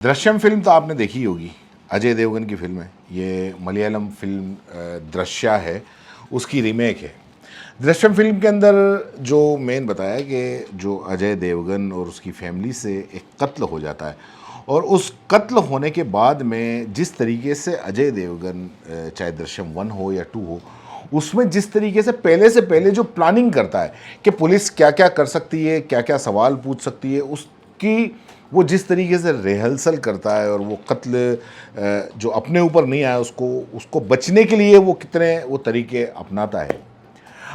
Drishyam film तो आपने देखी होगी। अजय देवगन की फिल्म है ये। मलयालम फिल्म दृश्या है, उसकी रीमेक है। दृश्यम फिल्म के अंदर जो मेन बताया है कि जो अजय देवगन और उसकी फैमिली से एक कत्ल हो जाता है, और उस कत्ल होने के बाद में जिस तरीके से अजय देवगन चाहे दृश्यम 1 हो या 2 हो, उसमें जिस तरीके से पहले जो प्लानिंग करता है कि पुलिस क्या क्या कर सकती है, क्या क्या सवाल पूछ सकती है, उसकी वो जिस तरीके से रिहर्सल करता है, और वो कत्ल जो अपने ऊपर नहीं आया उसको बचने के लिए वो कितने वो तरीके अपनाता है।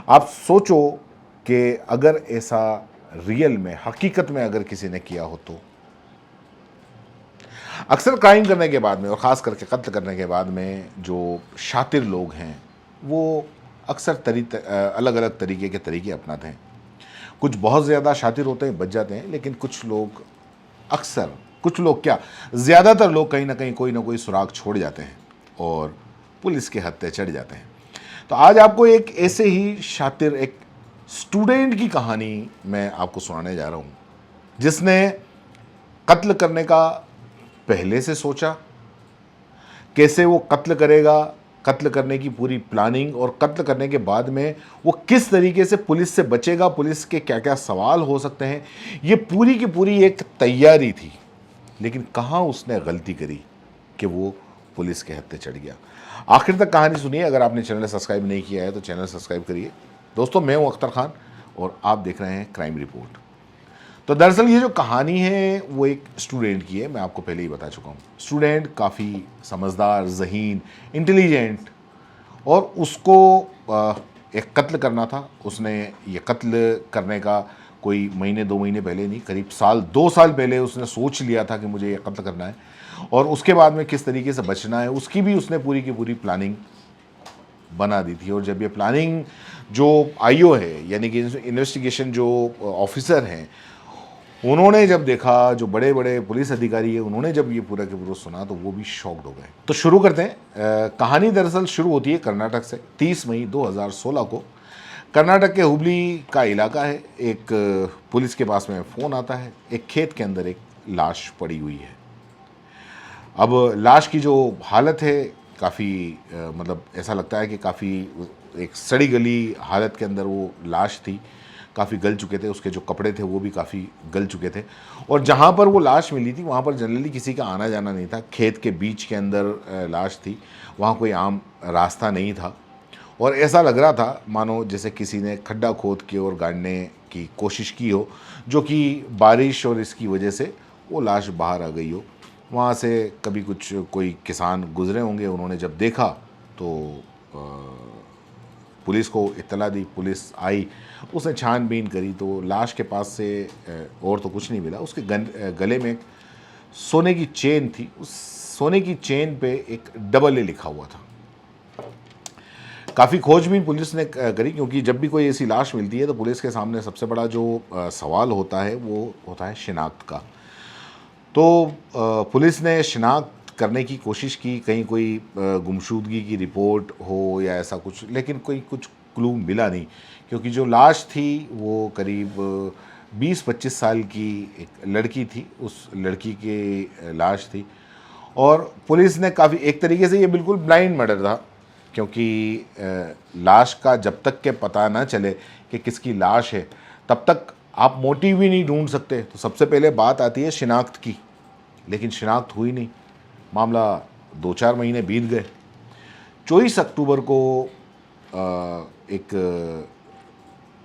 आप सोचो कि अगर ऐसा रियल में हकीकत में अगर किसी ने किया हो तो अक्सर क्राइम करने के बाद में और ख़ास करके कत्ल करने के बाद में जो शातिर लोग हैं वो अक्सर अलग अलग तरीके के तरीके अपनाते हैं। कुछ बहुत ज़्यादा शातिर होते हैं, बच जाते हैं, लेकिन कुछ लोग क्या, ज़्यादातर लोग कहीं ना कहीं कोई ना कोई सुराग छोड़ जाते हैं और पुलिस के हत्थे चढ़ जाते हैं। तो आज आपको एक ऐसे ही शातिर एक स्टूडेंट की कहानी मैं आपको सुनाने जा रहा हूँ, जिसने कत्ल करने का पहले से सोचा, कैसे वो कत्ल करेगा, कत्ल करने की पूरी प्लानिंग, और कत्ल करने के बाद में वो किस तरीके से पुलिस से बचेगा, पुलिस के क्या क्या सवाल हो सकते हैं, ये पूरी की पूरी एक तैयारी थी। लेकिन कहाँ उसने गलती करी कि वो पुलिस के हत्थे चढ़ गया। आखिर तक कहानी सुनिए। अगर आपने चैनल सब्सक्राइब नहीं किया है तो चैनल सब्सक्राइब करिए। दोस्तों, मैं हूं अख्तर खान और आप देख रहे हैं क्राइम रिपोर्ट। तो दरअसल ये जो कहानी है वो एक स्टूडेंट की है। मैं आपको पहले ही बता चुका हूँ, स्टूडेंट काफ़ी समझदार, ज़हीन, इंटेलिजेंट, और उसको एक कत्ल करना था। उसने ये कत्ल करने का कोई महीने 2 महीने पहले नहीं, करीब 2 साल पहले उसने सोच लिया था कि मुझे ये कत्ल करना है, और उसके बाद में किस तरीके से बचना है उसकी भी उसने पूरी की पूरी प्लानिंग बना दी थी। और जब ये प्लानिंग जो आईओ है, यानी कि इन्वेस्टिगेशन जो ऑफिसर हैं, उन्होंने जब देखा, जो बड़े बड़े पुलिस अधिकारी है, उन्होंने जब ये पूरा के पूरा सुना तो वो भी शॉक्ड हो गए। तो शुरू करते हैं। कहानी दरअसल शुरू होती है कर्नाटक से। 30 मई 2016 को कर्नाटक के हुबली का इलाका है। एक पुलिस के पास में फ़ोन आता है, एक खेत के अंदर एक लाश पड़ी हुई है। अब लाश की जो हालत है काफ़ी मतलब ऐसा लगता है कि काफ़ी एक सड़ी गली हालत के अंदर वो लाश थी। काफ़ी गल चुके थे, उसके जो कपड़े थे वो भी काफ़ी गल चुके थे। और जहाँ पर वो लाश मिली थी वहाँ पर जनरली किसी का आना जाना नहीं था। खेत के बीच के अंदर लाश थी, वहाँ कोई आम रास्ता नहीं था, और ऐसा लग रहा था मानो जैसे किसी ने खड्डा खोद के और गाड़ने की कोशिश की हो, जो कि बारिश और इसकी वजह से वो लाश बाहर आ गई हो। वहाँ से कभी कोई किसान गुजरे होंगे, उन्होंने जब देखा तो पुलिस को इत्तला दी। पुलिस आई, उसने छानबीन करी तो लाश के पास से और तो कुछ नहीं मिला। उसके गले में एक सोने की चेन थी। उस सोने की चेन पे एक AA लिखा हुआ था। काफ़ी खोजबीन पुलिस ने करी, क्योंकि जब भी कोई ऐसी लाश मिलती है तो पुलिस के सामने सबसे बड़ा जो सवाल होता है वो होता है शिनाख्त का। तो पुलिस ने शिनाख्त करने की कोशिश की, कहीं कोई गुमशुदगी की रिपोर्ट हो या ऐसा कुछ, लेकिन कुछ क्लू मिला नहीं, क्योंकि जो लाश थी वो करीब 20-25 साल की एक लड़की थी। उस लड़की की लाश थी, और पुलिस ने काफ़ी, एक तरीके से ये बिल्कुल ब्लाइंड मर्डर था, क्योंकि लाश का जब तक के पता ना चले कि किसकी लाश है, तब तक आप मोटिव ही नहीं ढूंढ सकते। तो सबसे पहले बात आती है शिनाख्त की, लेकिन शिनाख्त हुई नहीं। मामला 2-4 महीने बीत गए। 24 अक्टूबर को एक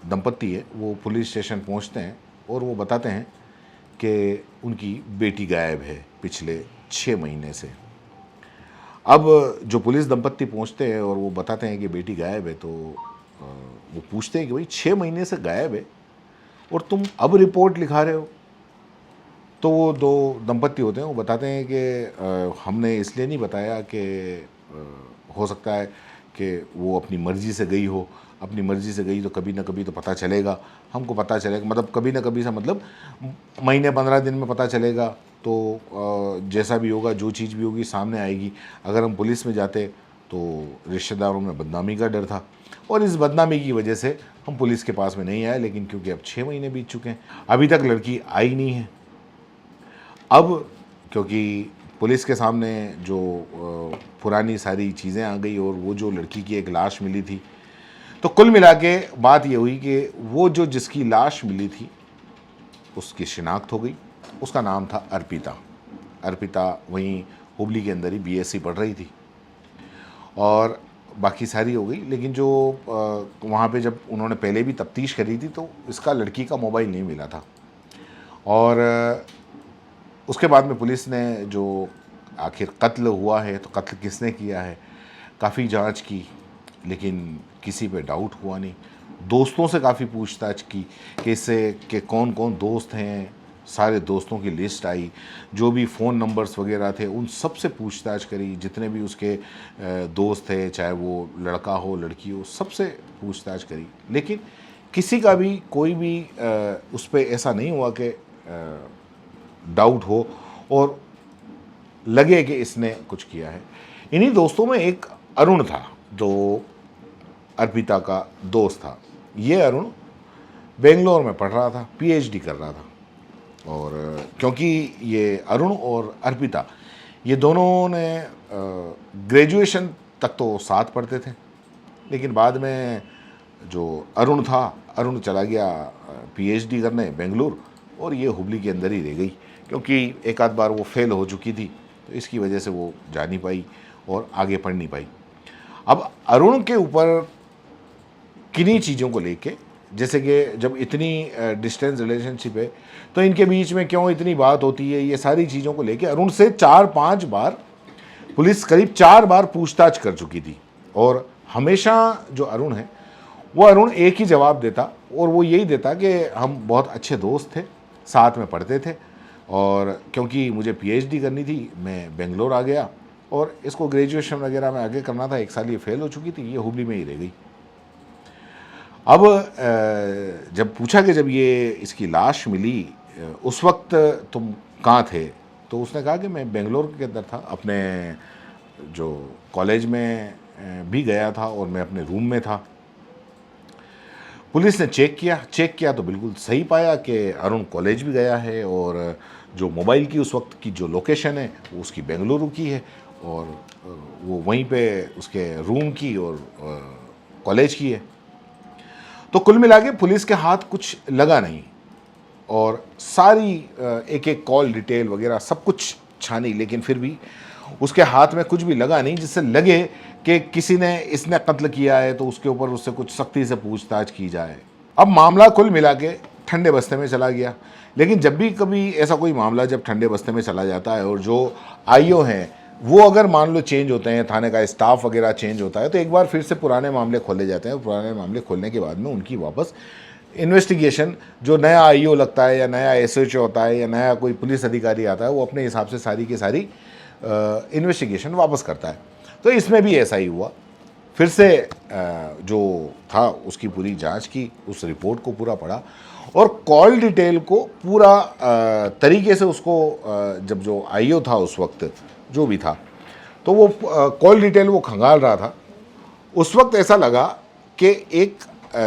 दंपत्ति है, वो पुलिस स्टेशन पहुंचते हैं और वो बताते हैं कि उनकी बेटी गायब है पिछले 6 महीने से। अब जो पुलिस दंपत्ति पहुंचते हैं और वो बताते हैं कि बेटी गायब है, तो वो पूछते हैं कि भाई 6 महीने से गायब है और तुम अब रिपोर्ट लिखा रहे हो? तो वो दो दंपत्ति होते हैं, वो बताते हैं कि हमने इसलिए नहीं बताया कि हो सकता है कि वो अपनी मर्ज़ी से गई हो। अपनी मर्ज़ी से गई तो कभी ना कभी तो पता चलेगा, हमको पता चलेगा, मतलब कभी ना कभी सा मतलब महीने 15 दिन में पता चलेगा। तो जैसा भी होगा, जो चीज़ भी होगी सामने आएगी। अगर हम पुलिस में जाते तो रिश्तेदारों में बदनामी का डर था, और इस बदनामी की वजह से हम पुलिस के पास में नहीं आए। लेकिन क्योंकि अब 6 महीने बीत चुके हैं, अभी तक लड़की आई नहीं है। अब क्योंकि पुलिस के सामने जो पुरानी सारी चीज़ें आ गई और वो जो लड़की की एक लाश मिली थी, तो कुल मिला के बात ये हुई कि वो जो जिसकी लाश मिली थी उसकी शिनाख्त हो गई। उसका नाम था अर्पिता। अर्पिता वहीं हुबली के अंदर ही बीएससी पढ़ रही थी और बाकी सारी हो गई। लेकिन जो वहाँ पे जब उन्होंने पहले भी तफ्तीश करी थी तो इसका लड़की का मोबाइल नहीं मिला था। और उसके बाद में पुलिस ने जो आखिर कत्ल हुआ है तो कत्ल किसने किया है काफ़ी जांच की, लेकिन किसी पे डाउट हुआ नहीं। दोस्तों से काफ़ी पूछताछ की कि इससे कि कौन कौन दोस्त हैं, सारे दोस्तों की लिस्ट आई, जो भी फ़ोन नंबर्स वगैरह थे उन सब से पूछताछ करी, जितने भी उसके दोस्त थे, चाहे वो लड़का हो लड़की हो, सबसे पूछताछ करी। लेकिन किसी का भी कोई भी उस पर ऐसा नहीं हुआ कि डाउट हो और लगे कि इसने कुछ किया है। इन्हीं दोस्तों में एक अरुण था जो अर्पिता का दोस्त था। ये अरुण बेंगलोर में पढ़ रहा था, पीएचडी कर रहा था। और क्योंकि ये अरुण और अर्पिता ये दोनों ने ग्रेजुएशन तक तो साथ पढ़ते थे, लेकिन बाद में जो अरुण था, अरुण चला गया पीएचडी करने बेंगलुरु और ये हुबली के अंदर ही रह गई, क्योंकि एक आध बार वो फेल हो चुकी थी तो इसकी वजह से वो जा नहीं पाई और आगे पढ़ नहीं पाई। अब अरुण के ऊपर किन्हीं चीज़ों को लेके, जैसे कि जब इतनी डिस्टेंस रिलेशनशिप है तो इनके बीच में क्यों इतनी बात होती है, ये सारी चीज़ों को लेके अरुण से 4-5 बार पुलिस करीब 4 बार पूछताछ कर चुकी थी। और हमेशा जो अरुण है वो अरुण एक ही जवाब देता और वो यही देता कि हम बहुत अच्छे दोस्त थे, साथ में पढ़ते थे और क्योंकि मुझे पीएचडी करनी थी मैं बेंगलोर आ गया और इसको ग्रेजुएशन वगैरह में आगे करना था। 1 साल ये फेल हो चुकी थी, ये हुबली में ही रह गई। अब जब पूछा कि जब ये इसकी लाश मिली उस वक्त तुम कहाँ थे, तो उसने कहा कि मैं बेंगलोर के अंदर था, अपने जो कॉलेज में भी गया था और मैं अपने रूम में था। पुलिस ने चेक किया तो बिल्कुल सही पाया कि अरुण कॉलेज भी गया है और जो मोबाइल की उस वक्त की जो लोकेशन है वो उसकी बेंगलुरु की है और वो वहीं पे उसके रूम की और कॉलेज की है। तो कुल मिला के पुलिस के हाथ कुछ लगा नहीं और सारी एक एक कॉल डिटेल वगैरह सब कुछ छानी, लेकिन फिर भी उसके हाथ में कुछ भी लगा नहीं जिससे लगे कि किसी ने इसने कत्ल किया है तो उसके ऊपर उससे कुछ सख्ती से पूछताछ की जाए। अब मामला कुल मिला के ठंडे बस्ते में चला गया। लेकिन जब भी कभी ऐसा कोई मामला जब ठंडे बस्ते में चला जाता है और जो आईओ हैं वो अगर मान लो चेंज होते हैं, थाने का स्टाफ वगैरह चेंज होता है, तो एक बार फिर से पुराने मामले खोले जाते हैं। पुराने मामले खोलने के बाद में उनकी वापस इन्वेस्टिगेशन, जो नया आईओ लगता है या नया एसएचओ होता है या नया कोई पुलिस अधिकारी आता है, वो अपने हिसाब से सारी की सारी इन्वेस्टिगेशन वापस करता है। तो इसमें भी ऐसा ही हुआ। फिर से जो था उसकी पूरी जांच की, उस रिपोर्ट को पूरा पढ़ा और कॉल डिटेल को पूरा तरीके से उसको जब जो आईओ था उस वक्त जो भी था तो वो कॉल डिटेल वो खंगाल रहा था। उस वक्त ऐसा लगा कि एक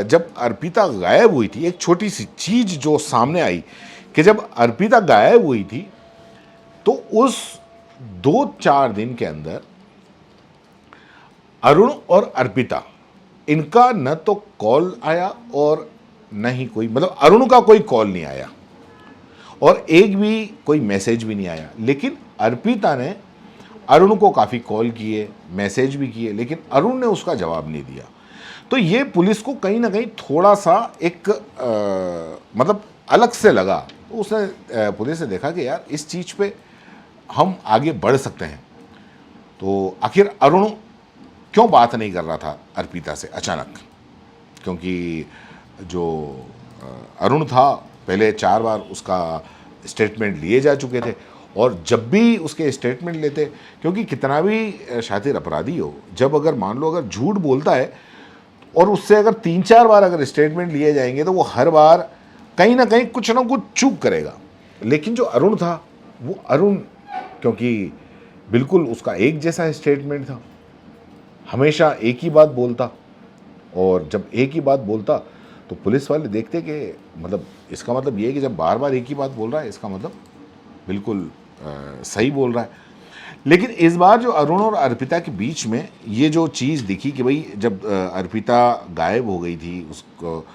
जब अर्पिता गायब हुई थी, एक छोटी सी चीज़ जो सामने आई कि जब अर्पिता गायब हुई थी तो उस 2-4 दिन के अंदर अरुण और अर्पिता इनका न तो कॉल आया और न ही कोई, मतलब अरुण का कोई कॉल नहीं आया और एक भी कोई मैसेज भी नहीं आया। लेकिन अर्पिता ने अरुण को काफ़ी कॉल किए, मैसेज भी किए, लेकिन अरुण ने उसका जवाब नहीं दिया। तो ये पुलिस को कहीं ना कहीं थोड़ा सा एक मतलब अलग से लगा। तो उसने पुलिस ने देखा कि यार इस चीज़ पे हम आगे बढ़ सकते हैं। तो आखिर अरुण क्यों बात नहीं कर रहा था अर्पिता से अचानक, क्योंकि जो अरुण था पहले 4 बार उसका स्टेटमेंट लिए जा चुके थे और जब भी उसके स्टेटमेंट लेते, क्योंकि कितना भी शातिर अपराधी हो, जब अगर मान लो अगर झूठ बोलता है और उससे अगर 3-4 बार अगर स्टेटमेंट लिए जाएंगे तो वो हर बार कहीं ना कहीं कुछ ना कुछ चूक करेगा। लेकिन जो अरुण था वो अरुण, क्योंकि बिल्कुल उसका एक जैसा स्टेटमेंट था, हमेशा एक ही बात बोलता और जब एक ही बात बोलता तो पुलिस वाले देखते कि मतलब इसका मतलब ये है कि जब बार बार एक ही बात बोल रहा है इसका मतलब बिल्कुल सही बोल रहा है। लेकिन इस बार जो अरुण और अर्पिता के बीच में ये जो चीज़ दिखी कि भाई जब अर्पिता गायब हो गई थी, उसको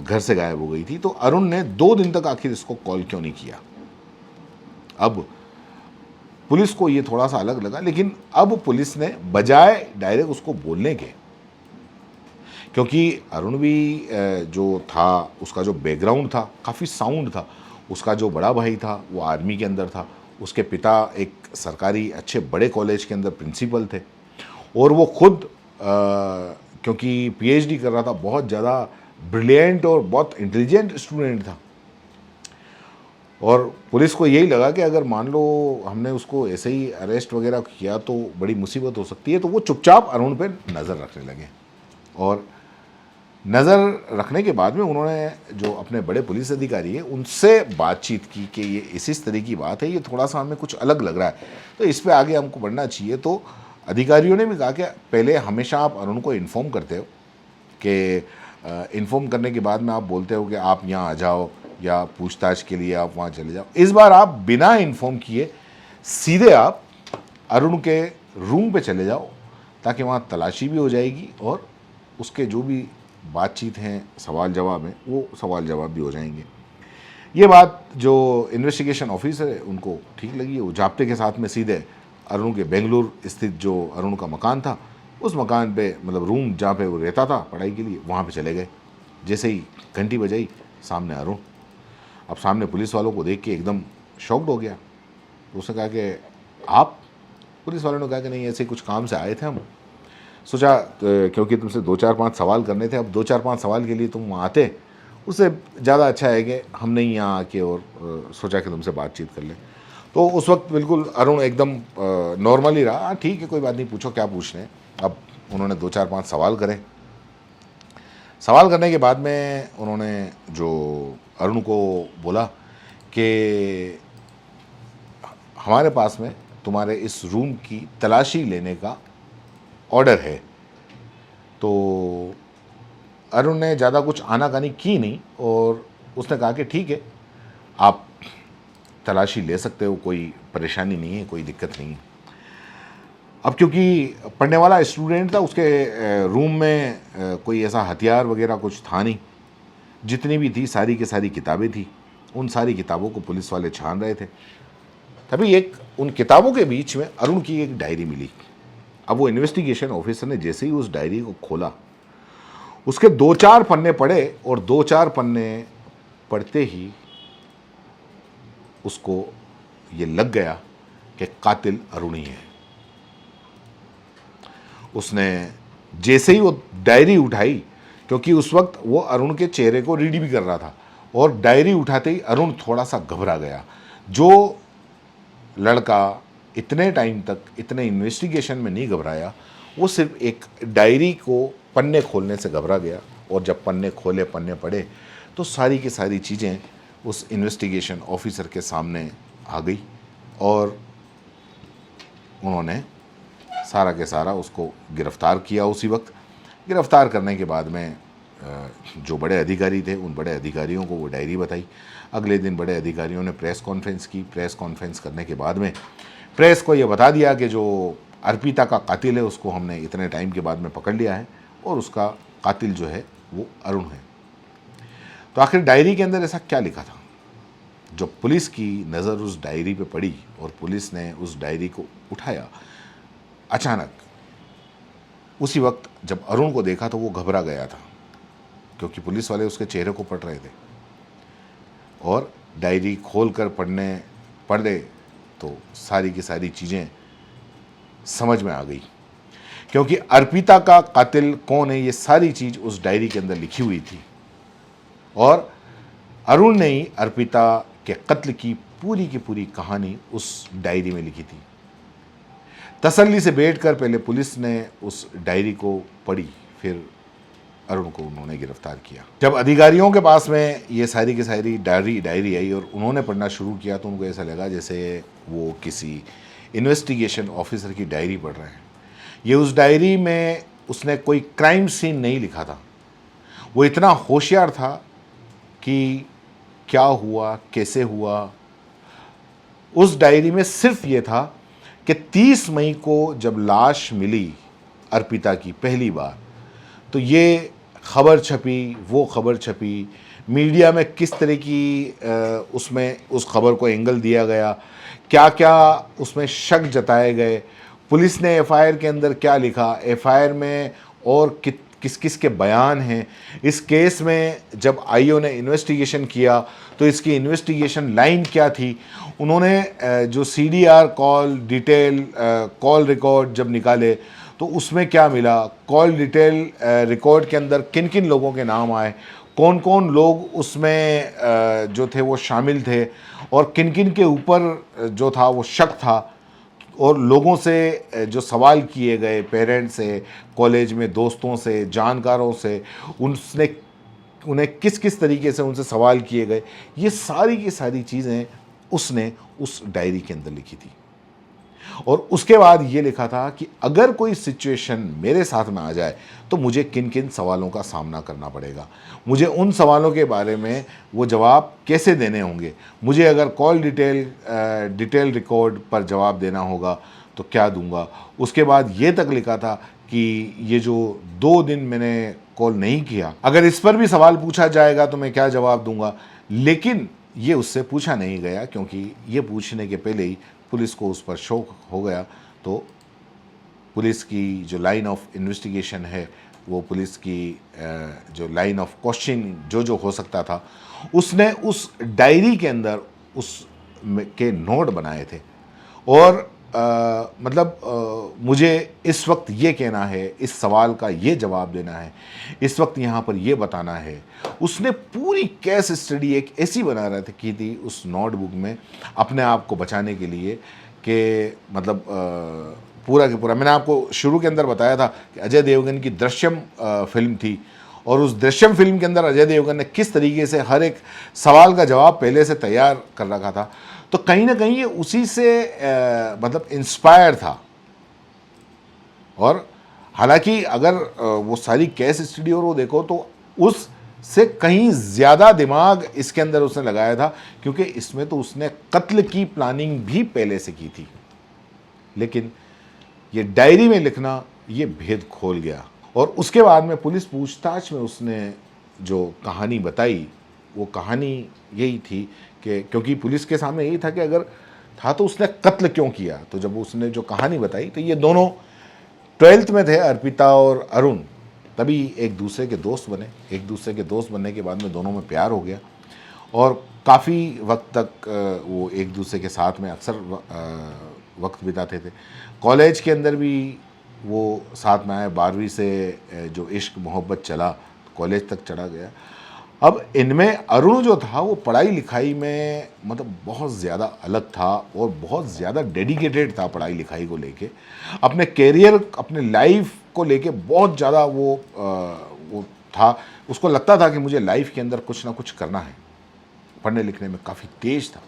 घर से गायब हो गई थी, तो अरुण ने 2 दिन तक आखिर इसको कॉल क्यों नहीं किया। अब पुलिस को ये थोड़ा सा अलग लगा, लेकिन अब पुलिस ने बजाय डायरेक्ट उसको बोलने के, क्योंकि अरुण भी जो था, उसका जो बैकग्राउंड था काफ़ी साउंड था। उसका जो बड़ा भाई था वो आर्मी के अंदर था, उसके पिता एक सरकारी अच्छे बड़े कॉलेज के अंदर प्रिंसिपल थे, और वो खुद क्योंकि पीएचडी कर रहा था, बहुत ज़्यादा ब्रिलियंट और बहुत इंटेलिजेंट स्टूडेंट था। और पुलिस को यही लगा कि अगर मान लो हमने उसको ऐसे ही अरेस्ट वगैरह किया तो बड़ी मुसीबत हो सकती है, तो वो चुपचाप अरुण पे नज़र रखने लगे। और नज़र रखने के बाद में उन्होंने जो अपने बड़े पुलिस अधिकारी है उनसे बातचीत की कि ये इस तरह की बात है, ये थोड़ा सा हमें कुछ अलग लग रहा है, तो इस पे आगे हमको बढ़ना चाहिए। तो अधिकारियों ने भी कहा कि पहले हमेशा आप अरुण को इन्फॉर्म करते हो, कि इन्फॉर्म करने के बाद में आप बोलते हो कि आप यहाँ आ जाओ या पूछताछ के लिए आप वहाँ चले जाओ। इस बार आप बिना इन्फॉर्म किए सीधे आप अरुण के रूम पे चले जाओ, ताकि वहाँ तलाशी भी हो जाएगी और उसके जो भी बातचीत हैं, सवाल जवाब हैं, वो सवाल जवाब भी हो जाएंगे। ये बात जो इन्वेस्टिगेशन ऑफिसर है उनको ठीक लगी है। वो जाब्ते के साथ में सीधे अरुण के बेंगलुरु स्थित जो अरुण का मकान था, उस मकान पे, मतलब रूम जहाँ पे वो रहता था पढ़ाई के लिए, वहाँ पे चले गए। जैसे ही घंटी बजाई, सामने अरुण। अब सामने पुलिस वालों को देख के एकदम शॉक्ड हो गया। उसने कहा कि आप? पुलिस वालों ने कहा कि नहीं, ऐसे कुछ काम से आए थे हम, सोचा क्योंकि तुमसे 2-4-5 सवाल करने थे, अब 2-4-5 सवाल के लिए तुम आते, उससे ज़्यादा अच्छा है कि हमने ही यहाँ आके और सोचा कि तुमसे बातचीत कर लें। तो उस वक्त बिल्कुल अरुण एकदम नॉर्मल ही रहा। हाँ ठीक है, कोई बात नहीं, पूछो क्या पूछने हैं। अब उन्होंने 2-4-5 सवाल करे। सवाल करने के बाद में उन्होंने जो अरुण को बोला कि हमारे पास में तुम्हारे इस रूम की तलाशी लेने का ऑर्डर है। तो अरुण ने ज़्यादा कुछ आनाकानी की नहीं और उसने कहा कि ठीक है, आप तलाशी ले सकते हो, कोई परेशानी नहीं है, कोई दिक्कत नहीं है। अब क्योंकि पढ़ने वाला स्टूडेंट था, उसके रूम में कोई ऐसा हथियार वगैरह कुछ था नहीं। जितनी भी थी सारी की सारी किताबें थी। उन सारी किताबों को पुलिस वाले छान रहे थे। तभी एक उन किताबों के बीच में अरुण की एक डायरी मिली। अब वो इन्वेस्टिगेशन ऑफिसर ने जैसे ही उस डायरी को खोला, उसके 2-4 पन्ने पढ़े और 2-4 पन्ने पढ़ते ही उसको ये लग गया कि कातिल अरुण ही है। उसने जैसे ही वो डायरी उठाई, क्योंकि उस वक्त वो अरुण के चेहरे को रीड भी कर रहा था, और डायरी उठाते ही अरुण थोड़ा सा घबरा गया। जो लड़का इतने टाइम तक इतने इन्वेस्टिगेशन में नहीं घबराया, वो सिर्फ एक डायरी को पन्ने खोलने से घबरा गया। और जब पन्ने खोले, पन्ने पढ़े, तो सारी की सारी चीज़ें उस इन्वेस्टिगेशन ऑफिसर के सामने आ गई और उन्होंने सारा के सारा उसको गिरफ़्तार किया। उसी वक्त गिरफ़्तार करने के बाद में जो बड़े अधिकारी थे, उन बड़े अधिकारियों को वो डायरी बताई। अगले दिन बड़े अधिकारियों ने प्रेस कॉन्फ्रेंस की। प्रेस कॉन्फ्रेंस करने के बाद में प्रेस को ये बता दिया कि जो अर्पिता का कातिल है उसको हमने इतने टाइम के बाद में पकड़ लिया है, और उसका कातिल जो है वो अरुण है। तो आखिर डायरी के अंदर ऐसा क्या लिखा था? जब पुलिस की नज़र उस डायरी पे पड़ी और पुलिस ने उस डायरी को उठाया, अचानक उसी वक्त जब अरुण को देखा तो वो घबरा गया था, क्योंकि पुलिस वाले उसके चेहरे को पढ़ रहे थे। और डायरी खोलकर पढ़े तो सारी की सारी चीज़ें समझ में आ गई, क्योंकि अर्पिता का कातिल कौन है ये सारी चीज़ उस डायरी के अंदर लिखी हुई थी, और अरुण ने ही अर्पिता के कत्ल की पूरी कहानी उस डायरी में लिखी थी। तसल्ली से बैठकर पहले पुलिस ने उस डायरी को पढ़ी, फिर अरुण को उन्होंने गिरफ्तार किया। जब अधिकारियों के पास में ये सारी की सारी डायरी आई और उन्होंने पढ़ना शुरू किया, तो उनको ऐसा लगा जैसे वो किसी इन्वेस्टिगेशन ऑफिसर की डायरी पढ़ रहे हैं। ये उस डायरी में उसने कोई क्राइम सीन नहीं लिखा था। वो इतना होशियार था कि क्या हुआ, कैसे हुआ, उस डायरी में सिर्फ ये था कि 30 मई को जब लाश मिली अर्पिता की पहली बार, तो ये खबर छपी, वो खबर छपी, मीडिया में किस तरह की उसमें उस खबर को एंगल दिया गया, क्या क्या उसमें शक जताए गए, पुलिस ने एफआईआर के अंदर क्या लिखा, एफआईआर में और किस किस के बयान हैं, इस केस में जब आईओ ने इन्वेस्टिगेशन किया तो इसकी इन्वेस्टिगेशन लाइन क्या थी, उन्होंने जो CDR call detail call record जब निकाले तो उसमें क्या मिला, कॉल डिटेल रिकॉर्ड के अंदर किन किन लोगों के नाम आए, कौन कौन लोग उसमें जो थे वो शामिल थे और किन किन के ऊपर जो था वो शक था, और लोगों से जो सवाल किए गए, पेरेंट्स से, कॉलेज में दोस्तों से, जानकारों से, उन्हें किस किस तरीके से उनसे सवाल किए गए, ये सारी की सारी चीज़ें उसने उस डायरी के अंदर लिखी थी। और उसके बाद ये लिखा था कि अगर कोई सिचुएशन मेरे साथ में आ जाए तो मुझे किन किन सवालों का सामना करना पड़ेगा, मुझे उन सवालों के बारे में वो जवाब कैसे देने होंगे, मुझे अगर कॉल डिटेल रिकॉर्ड पर जवाब देना होगा तो क्या दूंगा। उसके बाद ये तक लिखा था कि ये जो 2 दिन मैंने कॉल नहीं किया, अगर इस पर भी सवाल पूछा जाएगा तो मैं क्या जवाब दूंगा। लेकिन ये उससे पूछा नहीं गया, क्योंकि ये पूछने के पहले ही पुलिस को उस पर शक हो गया। तो पुलिस की जो लाइन ऑफ इन्वेस्टिगेशन है, वो पुलिस की जो लाइन ऑफ क्वेश्चन जो हो सकता था, उसने उस डायरी के अंदर उस के नोट बनाए थे। और मुझे इस वक्त ये कहना है, इस सवाल का ये जवाब देना है, इस वक्त यहाँ पर ये बताना है। उसने पूरी केस स्टडी एक ऐसी बना रहे थे की थी उस नोटबुक में, अपने आप को बचाने के लिए कि पूरा के पूरा, मैंने आपको शुरू के अंदर बताया था कि अजय देवगन की दृश्यम फिल्म थी, और उस दृश्यम फिल्म के अंदर अजय देवगन ने किस तरीके से हर एक सवाल का जवाब पहले से तैयार कर रखा था। तो कहीं ना कहीं ये उसी से इंस्पायर था। और हालांकि अगर वो सारी केस स्टडी और वो देखो तो उससे कहीं ज़्यादा दिमाग इसके अंदर उसने लगाया था, क्योंकि इसमें तो उसने कत्ल की प्लानिंग भी पहले से की थी। लेकिन ये डायरी में लिखना ये भेद खोल गया। और उसके बाद में पुलिस पूछताछ में उसने जो कहानी बताई, वो कहानी यही थी कि क्योंकि पुलिस के सामने यही था कि अगर था तो उसने कत्ल क्यों किया। तो जब उसने जो कहानी बताई तो ये दोनों 12th में थे, अर्पिता और अरुण, तभी एक दूसरे के दोस्त बने। एक दूसरे के दोस्त बनने के बाद में दोनों में प्यार हो गया और काफ़ी वक्त तक वो एक दूसरे के साथ में अक्सर वक्त बिताते थे। कॉलेज के अंदर भी वो साथ में आए, 12वीं से जो इश्क मोहब्बत चला कॉलेज तक चढ़ा गया। अब इनमें अरुण जो था वो पढ़ाई लिखाई में बहुत ज़्यादा अलग था और बहुत ज़्यादा डेडिकेटेड था पढ़ाई लिखाई को लेके, अपने कैरियर, अपने लाइफ को लेके बहुत ज़्यादा वो था। उसको लगता था कि मुझे लाइफ के अंदर कुछ ना कुछ करना है, पढ़ने लिखने में काफ़ी तेज था,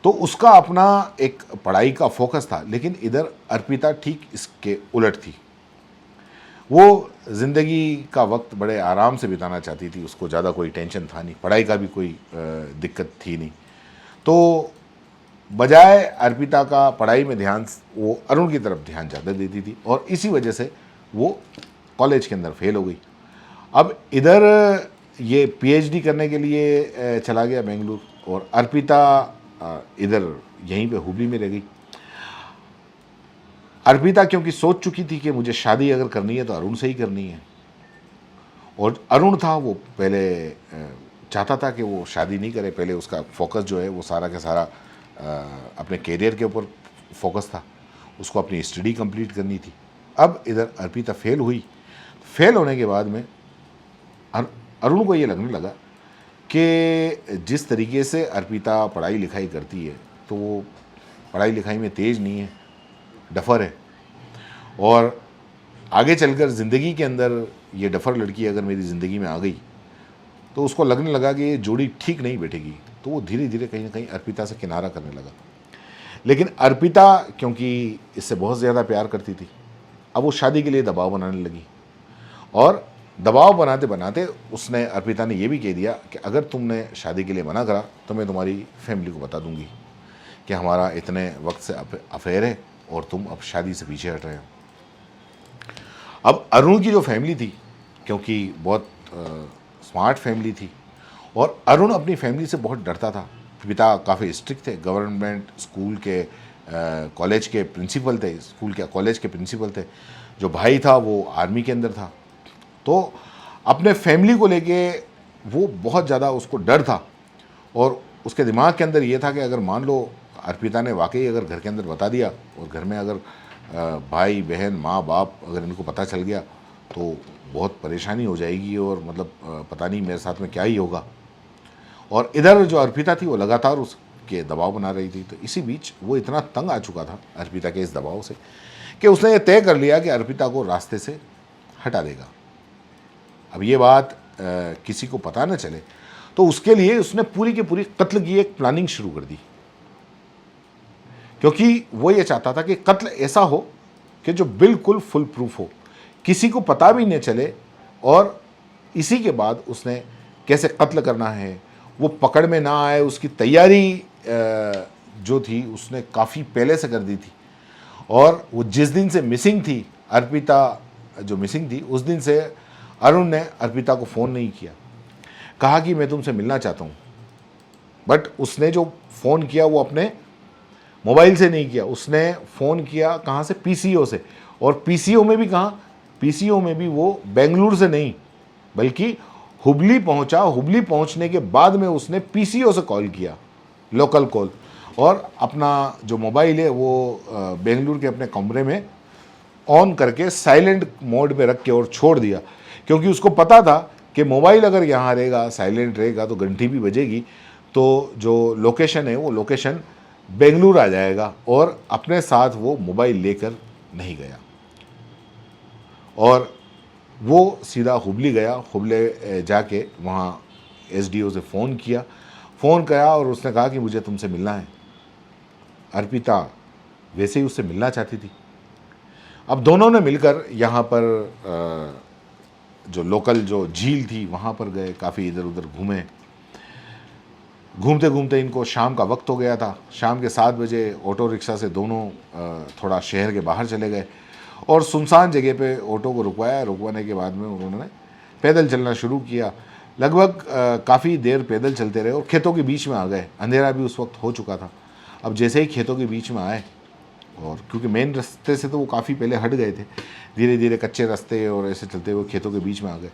तो उसका अपना एक पढ़ाई का फोकस था। लेकिन इधर अर्पिता ठीक इसके उलट थी। वो ज़िंदगी का वक्त बड़े आराम से बिताना चाहती थी, उसको ज़्यादा कोई टेंशन था नहीं, पढ़ाई का भी कोई दिक्कत थी नहीं। तो बजाय अर्पिता का पढ़ाई में ध्यान, वो अरुण की तरफ ध्यान ज़्यादा देती थी और इसी वजह से वो कॉलेज के अंदर फेल हो गई। अब इधर ये पीएचडी करने के लिए चला गया बेंगलुरु, और अर्पिता इधर यहीं पे हुबली में रह गई। अर्पिता क्योंकि सोच चुकी थी कि मुझे शादी अगर करनी है तो अरुण से ही करनी है, और अरुण था वो पहले चाहता था कि वो शादी नहीं करे, पहले उसका फोकस जो है वो सारा का सारा अपने कैरियर के ऊपर फोकस था, उसको अपनी स्टडी कंप्लीट करनी थी। अब इधर अर्पिता फेल हुई। फेल होने के बाद में अरुण को ये लगने लगा कि जिस तरीके से अर्पिता पढ़ाई लिखाई करती है तो वो पढ़ाई लिखाई में तेज़ नहीं है, डफर है, और आगे चलकर ज़िंदगी के अंदर ये डफर लड़की अगर मेरी ज़िंदगी में आ गई तो उसको लगने लगा कि ये जोड़ी ठीक नहीं बैठेगी। तो वो धीरे धीरे कहीं ना कहीं अर्पिता से किनारा करने लगा। लेकिन अर्पिता क्योंकि इससे बहुत ज़्यादा प्यार करती थी, अब वो शादी के लिए दबाव बनाने लगी, और दबाव बनाते बनाते उसने, अर्पिता ने ये भी कह दिया कि अगर तुमने शादी के लिए मना करा तो मैं तुम्हारी फैमिली को बता दूंगी कि हमारा इतने वक्त से अफेयर है और तुम अब शादी से पीछे हट रहे हो। अब अरुण की जो फैमिली थी, क्योंकि बहुत स्मार्ट फैमिली थी और अरुण अपनी फैमिली से बहुत डरता था। पिता काफ़ी स्ट्रिक्ट थे, गवर्नमेंट स्कूल के कॉलेज के प्रिंसिपल थे, स्कूल के कॉलेज के प्रिंसिपल थे। जो भाई था वो आर्मी के अंदर था। तो अपने फैमिली को लेके वो बहुत ज़्यादा उसको डर था और उसके दिमाग के अंदर ये था कि अगर मान लो अर्पिता ने वाकई अगर घर के अंदर बता दिया और घर में अगर भाई बहन माँ बाप अगर इनको पता चल गया तो बहुत परेशानी हो जाएगी और मतलब पता नहीं मेरे साथ में क्या ही होगा। और इधर जो अर्पिता थी वो लगातार उसके दबाव बना रही थी। तो इसी बीच वो इतना तंग आ चुका था अर्पिता के इस दबाव से कि उसने ये तय कर लिया कि अर्पिता को रास्ते से हटा देगा। अब ये बात किसी को पता न चले, तो उसके लिए उसने पूरी की पूरी कत्ल की एक प्लानिंग शुरू कर दी, क्योंकि वो ये चाहता था कि कत्ल ऐसा हो कि जो बिल्कुल फुल प्रूफ हो, किसी को पता भी नहीं चले। और इसी के बाद उसने कैसे कत्ल करना है वो पकड़ में ना आए, उसकी तैयारी जो थी उसने काफ़ी पहले से कर दी थी। और वो जिस दिन से मिसिंग थी, अर्पिता जो मिसिंग थी, उस दिन से अरुण ने अर्पिता को फ़ोन नहीं किया। कहा कि मैं तुमसे मिलना चाहता हूँ, बट उसने जो फ़ोन किया वो अपने मोबाइल से नहीं किया, उसने फ़ोन किया कहाँ से, पीसीओ से। और पीसीओ में भी कहाँ, पीसीओ में भी वो बेंगलुरु से नहीं बल्कि हुबली पहुँचा। हुबली पहुँचने के बाद में उसने पीसीओ से कॉल किया, लोकल कॉल, और अपना जो मोबाइल है वो बेंगलुरु के अपने कमरे में ऑन करके साइलेंट मोड पे रख के और छोड़ दिया, क्योंकि उसको पता था कि मोबाइल अगर यहाँ रहेगा, साइलेंट रहेगा, तो घंटी भी बजेगी तो जो लोकेशन है वो लोकेशन बेंगलुरु आ जाएगा। और अपने साथ वो मोबाइल लेकर नहीं गया और वो सीधा हुबली गया। हुबली जाके वहाँ एसडीओ से फ़ोन किया और उसने कहा कि मुझे तुमसे मिलना है। अर्पिता वैसे ही उससे मिलना चाहती थी। अब दोनों ने मिलकर यहाँ पर जो लोकल जो झील थी वहाँ पर गए, काफ़ी इधर उधर घूमे। घूमते घूमते इनको शाम का वक्त हो गया था। शाम के 7 बजे ऑटो रिक्शा से दोनों थोड़ा शहर के बाहर चले गए और सुनसान जगह पे ऑटो को रुकवाया। रुकवाने के बाद में उन्होंने पैदल चलना शुरू किया। लगभग काफ़ी देर पैदल चलते रहे और खेतों के बीच में आ गए। अंधेरा भी उस वक्त हो चुका था। अब जैसे ही खेतों के बीच में आए, और क्योंकि मेन रास्ते से तो वो काफ़ी पहले हट गए थे, धीरे धीरे कच्चे रास्ते और ऐसे चलते हुए खेतों के बीच में आ गए।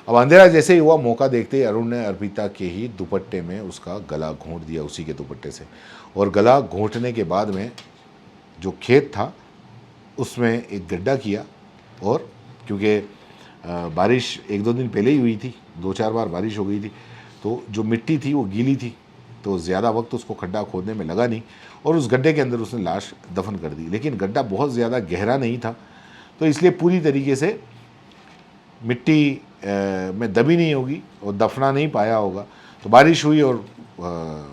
अब अंधेरा जैसे ही हुआ, मौका देखते ही अरुण ने अर्पिता के ही दुपट्टे में उसका गला घोंट दिया, उसी के दुपट्टे से। और गला घोंटने के बाद में जो खेत था उसमें एक गड्ढा किया। और क्योंकि बारिश 1-2 दिन पहले ही हुई थी, 2-4 बार बारिश हो गई थी, तो जो मिट्टी थी वो गीली थी, तो ज़्यादा वक्त उसको खड्डा खोदने में लगा नहीं और उस गड्ढे के अंदर उसने लाश दफन कर दी। लेकिन गड्ढा बहुत ज़्यादा गहरा नहीं था, तो इसलिए पूरी तरीके से मिट्टी में दबी नहीं होगी और दफना नहीं पाया होगा। तो बारिश हुई और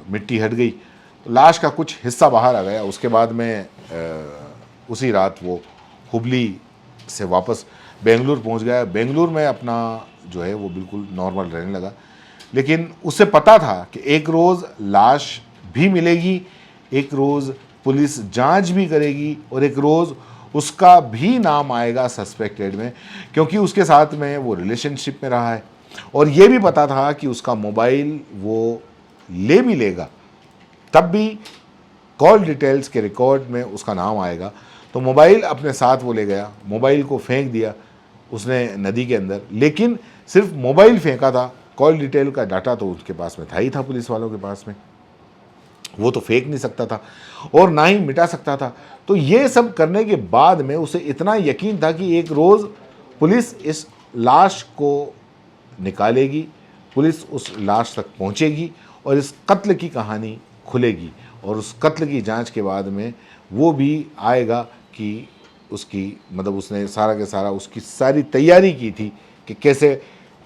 मिट्टी हट गई, तो लाश का कुछ हिस्सा बाहर आ गया। उसके बाद में उसी रात वो हुबली से वापस बेंगलुरु पहुंच गया। बेंगलुरु में अपना जो है वो बिल्कुल नॉर्मल रहने लगा। लेकिन उसे पता था कि एक रोज़ लाश भी मिलेगी, एक रोज़ पुलिस जांच भी करेगी और एक रोज़ उसका भी नाम आएगा सस्पेक्टेड में, क्योंकि उसके साथ में वो रिलेशनशिप में रहा है। और ये भी पता था कि उसका मोबाइल वो ले भी लेगा तब भी कॉल डिटेल्स के रिकॉर्ड में उसका नाम आएगा। तो मोबाइल अपने साथ वो ले गया, मोबाइल को फेंक दिया उसने नदी के अंदर। लेकिन सिर्फ मोबाइल फेंका था, कॉल डिटेल का डाटा तो उसके पास में था ही था, पुलिस वालों के पास में। वो तो फेंक नहीं सकता था और ना ही मिटा सकता था। तो ये सब करने के बाद में उसे इतना यकीन था कि एक रोज़ पुलिस इस लाश को निकालेगी, पुलिस उस लाश तक पहुंचेगी और इस कत्ल की कहानी खुलेगी। और उस कत्ल की जांच के बाद में वो भी आएगा कि उसकी मतलब उसने सारा के सारा उसकी सारी तैयारी की थी कि कैसे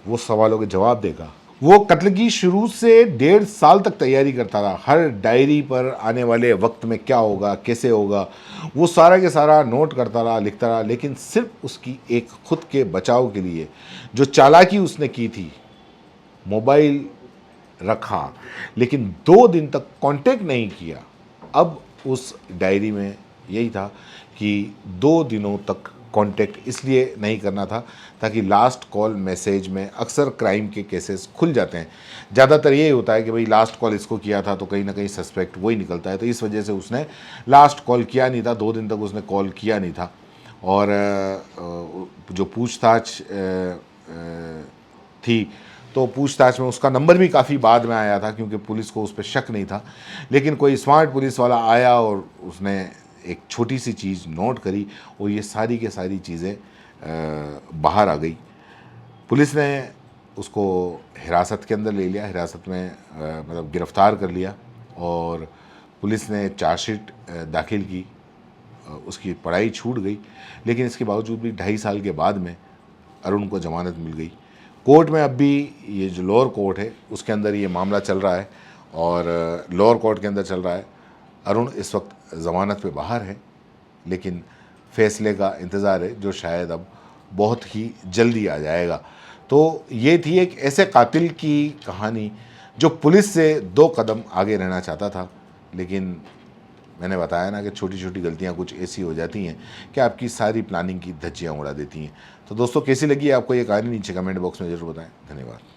वो सवालों के जवाब देगा। वो कत्ल की शुरू से 1.5 साल तक तैयारी करता रहा। हर डायरी पर आने वाले वक्त में क्या होगा, कैसे होगा, वो सारा के सारा नोट करता रहा, लिखता रहा। लेकिन सिर्फ उसकी एक खुद के बचाव के लिए जो चालाकी उसने की थी, मोबाइल रखा लेकिन 2 दिन तक कांटेक्ट नहीं किया, अब उस डायरी में यही था कि 2 दिनों तक कांटेक्ट इसलिए नहीं करना था ताकि लास्ट कॉल मैसेज में अक्सर क्राइम के केसेस खुल जाते हैं। ज़्यादातर यही होता है कि भाई लास्ट कॉल इसको किया था तो कहीं ना कहीं सस्पेक्ट वही निकलता है, तो इस वजह से उसने लास्ट कॉल किया नहीं था, 2 दिन तक उसने कॉल किया नहीं था। और जो पूछताछ थी तो पूछताछ में उसका नंबर भी काफ़ी बाद में आया था क्योंकि पुलिस को उस पर शक नहीं था। लेकिन कोई स्मार्ट पुलिस वाला आया और उसने एक छोटी सी चीज़ नोट करी और ये सारी के सारी चीज़ें बाहर आ गई। पुलिस ने उसको हिरासत के अंदर ले लिया, हिरासत में मतलब गिरफ़्तार कर लिया और पुलिस ने चार्जशीट दाखिल की। उसकी पढ़ाई छूट गई, लेकिन इसके बावजूद भी 2.5 साल के बाद में अरुण को ज़मानत मिल गई। कोर्ट में अब भी ये जो लोअर कोर्ट है उसके अंदर ये मामला चल रहा है और लोअर कोर्ट के अंदर चल रहा है। अरुण इस वक्त ज़मानत पे बाहर है, लेकिन फैसले का इंतज़ार है जो शायद अब बहुत ही जल्दी आ जाएगा। तो ये थी एक ऐसे कातिल की कहानी जो पुलिस से 2 कदम आगे रहना चाहता था, लेकिन मैंने बताया ना कि छोटी छोटी गलतियां कुछ ऐसी हो जाती हैं कि आपकी सारी प्लानिंग की धज्जियां उड़ा देती हैं। तो दोस्तों कैसी लगी आपको ये कहानी, नीचे कमेंट बॉक्स में ज़रूर बताएं। धन्यवाद।